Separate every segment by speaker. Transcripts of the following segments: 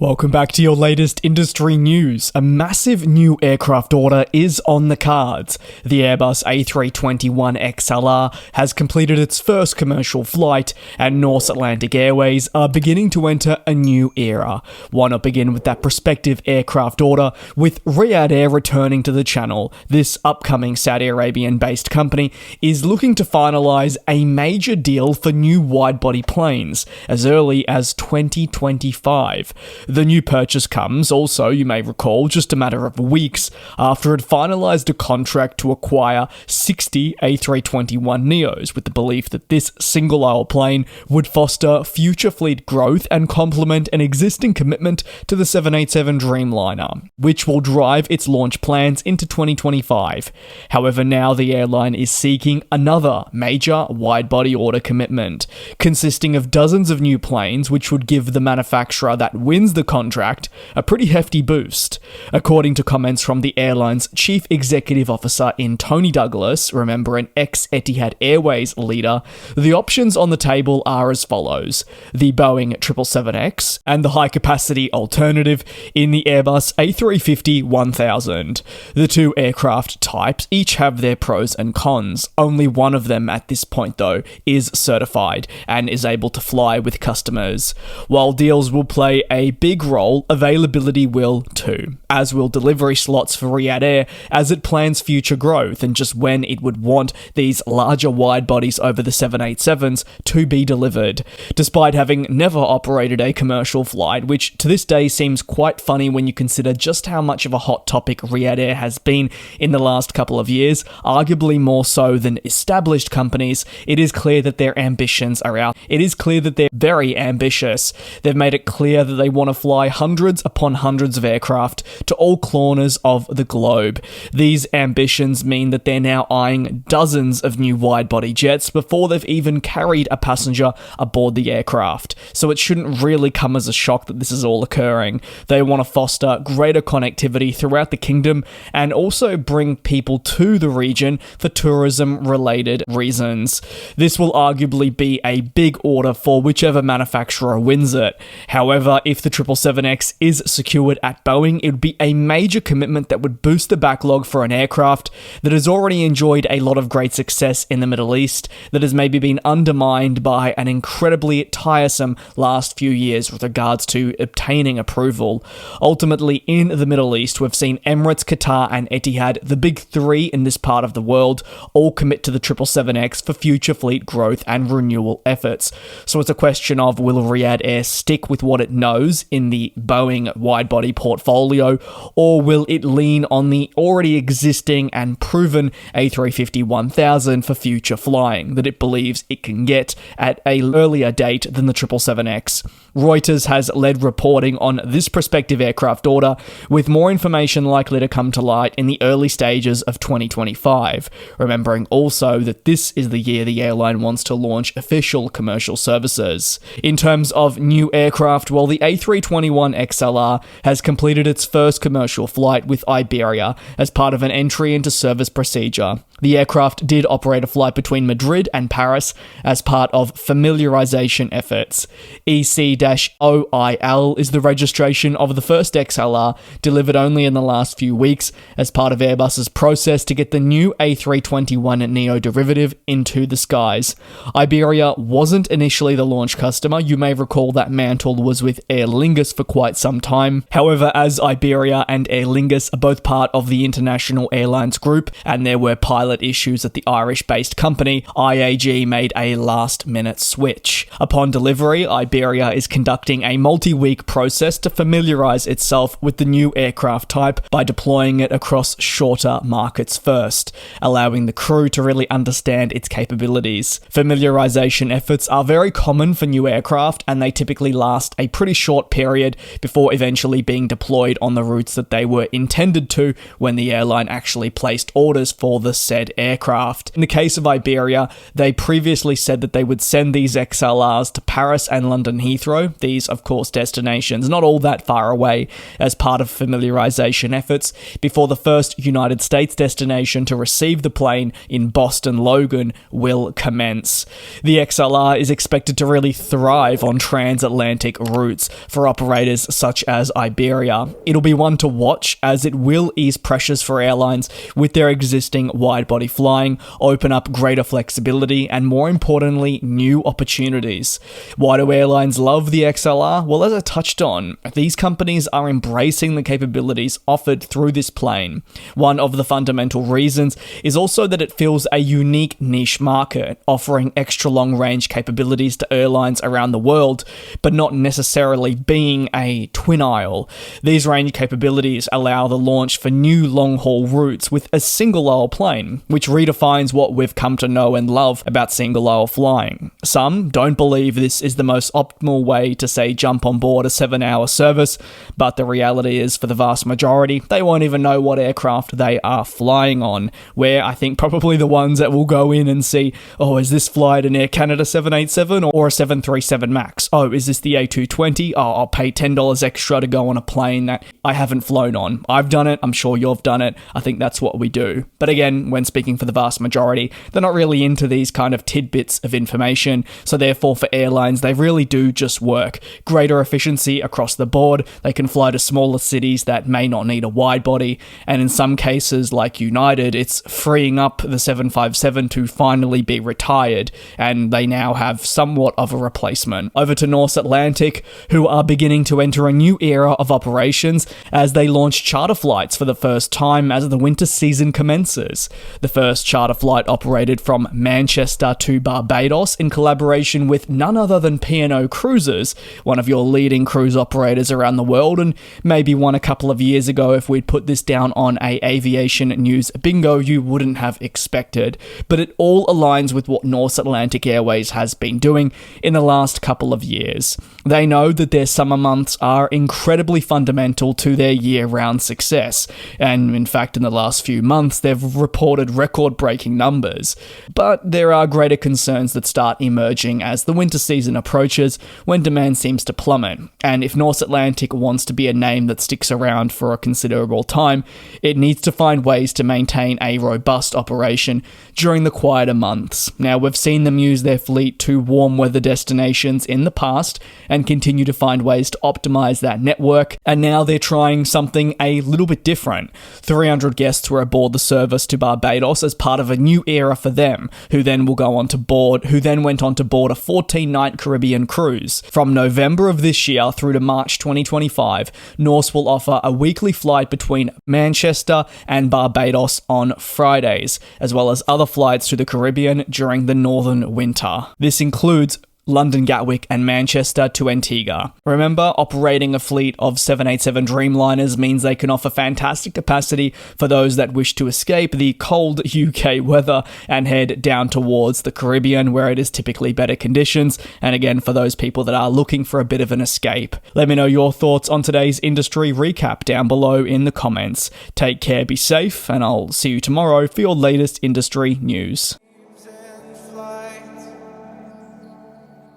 Speaker 1: Welcome back to your latest industry news. A massive new aircraft order is on the cards. The Airbus A321XLR has completed its first commercial flight, and North Atlantic Airways are beginning to enter a new era. Why not begin with that prospective aircraft order, with Riyadh Air returning to the channel? This upcoming Saudi Arabian-based company is looking to finalise a major deal for new wide-body planes as early as 2025. The new purchase comes, also, you may recall, just a matter of weeks after it finalised a contract to acquire 60 A321neos, with the belief that this single-aisle plane would foster future fleet growth and complement an existing commitment to the 787 Dreamliner, which will drive its launch plans into 2025. However, now the airline is seeking another major wide-body order commitment, consisting of dozens of new planes, which would give the manufacturer that wins the contract a pretty hefty boost. According to comments from the airline's chief executive officer in Tony Douglas, remember an ex-Etihad Airways leader, the options on the table are as follows: the Boeing 777X and the high-capacity alternative in the Airbus A350-1000. The two aircraft types each have their pros and cons. Only one of them at this point, though, is certified and is able to fly with customers. While deals will play a big role, availability will too, as will delivery slots for Riyadh Air as it plans future growth and just when it would want these larger wide bodies over the 787s to be delivered. Despite having never operated a commercial flight, which to this day seems quite funny when you consider just how much of a hot topic Riyadh Air has been in the last couple of years, arguably more so than established companies, it is clear that their ambitions are out. It is clear that they're very ambitious. They've made it clear that they want to fly hundreds upon hundreds of aircraft to all corners of the globe. These ambitions mean that they're now eyeing dozens of new wide-body jets before they've even carried a passenger aboard the aircraft. So it shouldn't really come as a shock that this is all occurring. They want to foster greater connectivity throughout the kingdom and also bring people to the region for tourism-related reasons. This will arguably be a big order for whichever manufacturer wins it. However, if the 777X is secured at Boeing, it would be a major commitment that would boost the backlog for an aircraft that has already enjoyed a lot of great success in the Middle East, that has maybe been undermined by an incredibly tiresome last few years with regards to obtaining approval. Ultimately, in the Middle East, we've seen Emirates, Qatar, and Etihad, the big three in this part of the world, all commit to the 777X for future fleet growth and renewal efforts. So it's a question of, will Riyadh Air stick with what it knows in the Boeing wide-body portfolio, or will it lean on the already existing and proven A350-1000 for future flying that it believes it can get at an earlier date than the 777X? Reuters has led reporting on this prospective aircraft order, with more information likely to come to light in the early stages of 2025, remembering also that this is the year the airline wants to launch official commercial services. In terms of new aircraft, well, the A321XLR has completed its first commercial flight with Iberia as part of an entry into service procedure. The aircraft did operate a flight between Madrid and Paris as part of familiarization efforts. EC-OIL is the registration of the first XLR, delivered only in the last few weeks as part of Airbus's process to get the new A321neo derivative into the skies. Iberia wasn't initially the launch customer. You may recall that mantle was with Aer Lingus for quite some time. However, as Iberia and Aer Lingus are both part of the International Airlines Group, and there were pilot issues at the Irish-based company, IAG made a last-minute switch. Upon delivery, Iberia is conducting a multi-week process to familiarize itself with the new aircraft type by deploying it across shorter markets first, allowing the crew to really understand its capabilities. Familiarization efforts are very common for new aircraft, and they typically last a pretty short period before eventually being deployed on the routes that they were intended to when the airline actually placed orders for the said said aircraft. In the case of Iberia, they previously said that they would send these XLRs to Paris and London Heathrow, these of course destinations not all that far away, as part of familiarization efforts, before the first United States destination to receive the plane in Boston Logan will commence. The XLR is expected to really thrive on transatlantic routes for operators such as Iberia. It'll be one to watch, as it will ease pressures for airlines with their existing wide-body flying, open up greater flexibility, and more importantly, new opportunities. Why do airlines love the XLR? Well, as I touched on, these companies are embracing the capabilities offered through this plane. One of the fundamental reasons is also that it fills a unique niche market, offering extra long-range capabilities to airlines around the world, but not necessarily being a twin aisle. These range capabilities allow the launch for new long-haul routes with a single-aisle plane, which redefines what we've come to know and love about single-aisle flying. Some don't believe this is the most optimal way to, say, jump on board a 7-hour service, but the reality is, for the vast majority, they won't even know what aircraft they are flying on. We're, I think, probably the ones that will go in and see, oh, is this flight an Air Canada 787 or a 737 MAX? Oh, is this the A220? Oh, I'll pay $10 extra to go on a plane that I haven't flown on. I've done it. I'm sure you've done it. I think that's what we do. But again, when speaking for the vast majority, they're not really into these kind of tidbits of information. So therefore, for airlines, they really do just work. Greater efficiency across the board. They can fly to smaller cities that may not need a wide body. And in some cases, like United, it's freeing up the 757 to finally be retired. And they now have somewhat of a replacement. Over to North Atlantic, who are beginning to enter a new era of operations as they launch charter flights for the first time as the winter season commences. The first charter flight operated from Manchester to Barbados in collaboration with none other than P&O Cruises, one of your leading cruise operators around the world, and maybe one a couple of years ago if we'd put this down on a aviation news bingo you wouldn't have expected. But it all aligns with what North Atlantic Airways has been doing in the last couple of years. They know that their summer months are incredibly fundamental to their year-round success, and in fact in the last few months they've reported record-breaking numbers. But there are greater concerns that start emerging as the winter season approaches, when demand seems to plummet, and if North Atlantic wants to be a name that sticks around for a considerable time, it needs to find ways to maintain a robust operation during the quieter months. Now, we've seen them use their fleet to warm weather destinations in the past and continue to find ways to optimize that network, and now they're trying something a little bit different. 300 guests were aboard the service to Barbados as part of a new era for them, who then went on to board a 14-night Caribbean cruise. From November of this year through to March 2025, Norse will offer a weekly flight between Manchester and Barbados on Fridays, as well as other flights to the Caribbean during the northern winter. This includes London Gatwick and Manchester to Antigua. Remember, operating a fleet of 787 Dreamliners means they can offer fantastic capacity for those that wish to escape the cold UK weather and head down towards the Caribbean, where it is typically better conditions, and again for those people that are looking for a bit of an escape. Let me know your thoughts on today's industry recap down below in the comments. Take care, be safe, and I'll see you tomorrow for your latest industry news.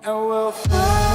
Speaker 2: And we'll fly.